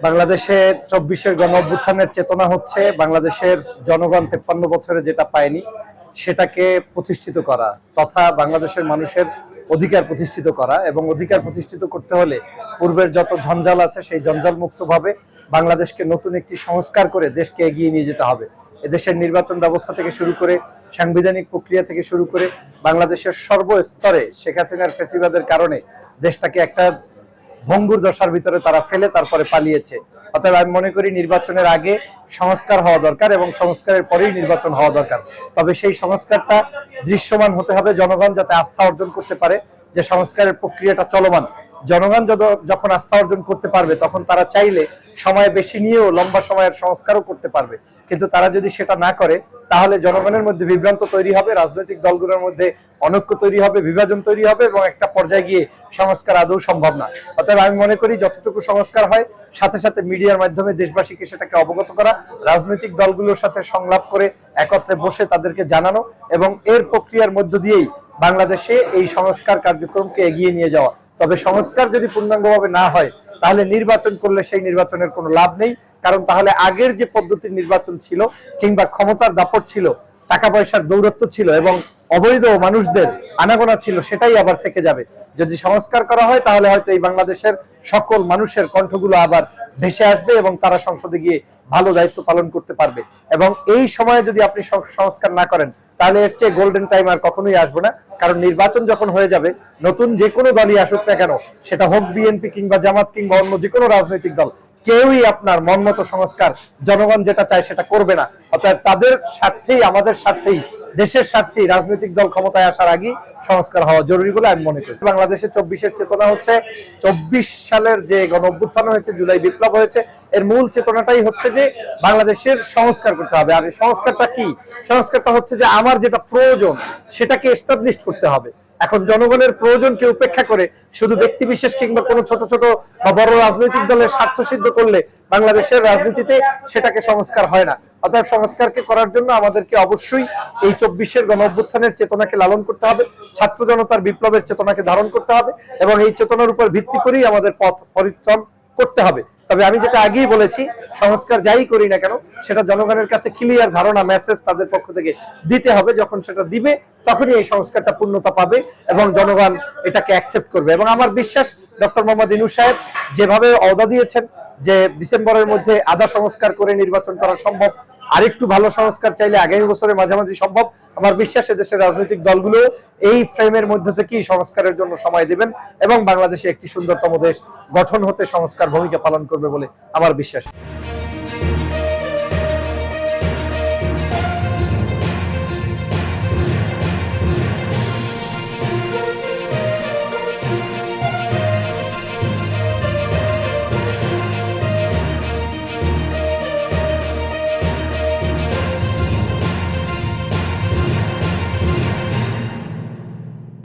বাংলাদেশে ২৪-এর গণ অভ্যুত্থানের চেতনা হচ্ছে বাংলাদেশের জনগণ ৫৩ বছরে যেটা পায়নি সেটাকে প্রতিষ্ঠিত করা তথা বাংলাদেশের মানুষের অধিকার প্রতিষ্ঠিত করা, এবং অধিকার প্রতিষ্ঠিত করতে হলে পূর্বের যত ঝঞ্ঝাল আছে সেই জঞ্জাল মুক্তভাবে বাংলাদেশকে নতুন একটি সংস্কার করে দেশকে এগিয়ে নিয়ে যেতে হবে। এদেশের নির্বাচন ব্যবস্থা থেকে শুরু করে সাংবিধানিক প্রক্রিয়া থেকে শুরু করে বাংলাদেশের সর্বস্তরে শেখ হাসিনার ফ্যাসিবাদের কারণে দেশটাকে একটা ভঙ্গুর দশার ভিতরে তারা ফেলে তারপরে পালিয়েছে। অতএব আমি মনে করি নির্বাচনের আগে সংস্কার হওয়া দরকার এবং সংস্কারের পরেই নির্বাচন হওয়া দরকার। তবে সেই সংস্কারটা দৃশ্যমান হতে হবে, জনগণ যাতে আস্থা অর্জন করতে পারে যে সংস্কারের প্রক্রিয়াটা চলমান। জনগণ যখন আস্থা অর্জন করতে পারবে তখন তারা চাইলে সময় বেশি নিয়েও লম্বা সময়ের সংস্কারও করতে পারবে। কিন্তু তারা যদি সেটা না করে তাহলে জনগণের মধ্যে বিভ্রান্ত তৈরি হবে, রাজনৈতিক দলগুলোর মধ্যে অনৈক্য তৈরি হবে, বিভাজন তৈরি হবে এবং একটা পর্যায়ে গিয়ে সংস্কার আদৌ সম্ভব না। অতএব আমি মনে করি যতটুকু সংস্কার হয় সাথে সাথে মিডিয়ার মাধ্যমে দেশবাসীকে সেটাকে অবগত করা, রাজনৈতিক দলগুলোর সাথে সংলাপ করে একত্রে বসে তাদেরকে জানানো এবং এর প্রক্রিয়ার মধ্য দিয়েই বাংলাদেশে এই সংস্কার কার্যক্রমকে এগিয়ে নিয়ে যাওয়া। তবে সংস্কার যদি পূর্ণাঙ্গভাবে না হয় তাহলে নির্বাচন করলে সেই নির্বাচনের কোনো লাভ নেই, কারণ তাহলে আগের যে পদ্ধতির নির্বাচন ছিল কিংবা ক্ষমতার দাপট ছিল, টাকা পয়সার দৌরত্ব ছিল এবং অবৈধ মানুষদের আনাগোনা ছিল, সেটাই আবার থেকে যাবে। যদি সংস্কার করা হয় তাহলে হয়তো এই বাংলাদেশের সকল মানুষের কণ্ঠগুলো আবার ভেসে আসবে এবং তারা সংসদে গিয়ে ভালো দায়িত্ব পালন করতে পারবে। এবং এই সময়ে যদি আপনি সংস্কার না করেন তাহলে এর চেয়ে গোল্ডেন টাইম আর কখনোই আসবে না। কারণ নির্বাচন যখন হয়ে যাবে, নতুন যে কোনো দলই আসুক না কেন, সেটা হোক বিএনপি কিংবা জামাত কিংবা অন্য যে কোনো রাজনৈতিক দল, কেউই আপনার মনমতো সংস্কার জনগণ যেটা চায় সেটা করবে না। অর্থাৎ তাদের স্বার্থেই, আমাদের স্বার্থেই, দেশের স্বার্থেই রাজনৈতিক দল ক্ষমতায় আসার আগেই সংস্কার হওয়া জরুরি বলে আমি মনে করি। বাংলাদেশের ২৪-এর চেতনা হচ্ছে ২৪ সালের যে গণ অভ্যুত্থান হয়েছে, জুলাই বিপ্লব হয়েছে, এর মূল চেতনাটাই হচ্ছে যে বাংলাদেশের সংস্কার করতে হবে। আর এই সংস্কারটা কি? সংস্কারটা হচ্ছে যে আমার যেটা প্রয়োজন সেটাকে এস্টাবলিশ করতে হবে। এখন জনগণের প্রয়োজনকে উপেক্ষা করে শুধু ব্যক্তি বিশেষ কিংবা কোনো ছোট ছোট বা বড় রাজনৈতিক দলের স্বার্থ সিদ্ধ করলে বাংলাদেশের রাজনীতিতে সেটাকে সংস্কার হয় না। অতএব সংস্কারকে করার জন্য আমাদেরকে অবশ্যই এই ২৪-এর গণ অভ্যুত্থানের চেতনাকে লালন করতে হবে, ছাত্র জনতার বিপ্লবের চেতনাকে ধারণ করতে হবে এবং এই চেতনার উপর ভিত্তি করেই আমাদের পথ পরিশ্রম করতে হবে। তবে আমি যেটা আগেই বলেছি, সংস্কার যাই করি না কেন সেটা জনগণের কাছে ক্লিয়ার ধারণা, মেসেজ তাদের পক্ষ থেকে দিতে হবে। যখন সেটা দিবে তখনই এই সংস্কারটা পূর্ণতা পাবে এবং জনগণ এটাকে অ্যাকসেপ্ট করবে। এবং আমার বিশ্বাস ডক্টর মোহাম্মদ ইউনূস সাহেব যেভাবে ওয়াদা দিয়েছেন যে ডিসেম্বরের মধ্যে আধা সংস্কার করে নির্বাচন করা সম্ভব, আরেকটু ভালো সংস্কার চাইলে আগামী বছরের মাঝামাঝি সম্ভব, আমার বিশ্বাস দেশের রাজনৈতিক দলগুলো এই ফ্রেমের মধ্যে থেকেই সংস্কারের জন্য সময় দেবেন এবং বাংলাদেশে একটি সুন্দরতম দেশ গঠন হতে সংস্কার ভূমিকা পালন করবে বলে আমার বিশ্বাস।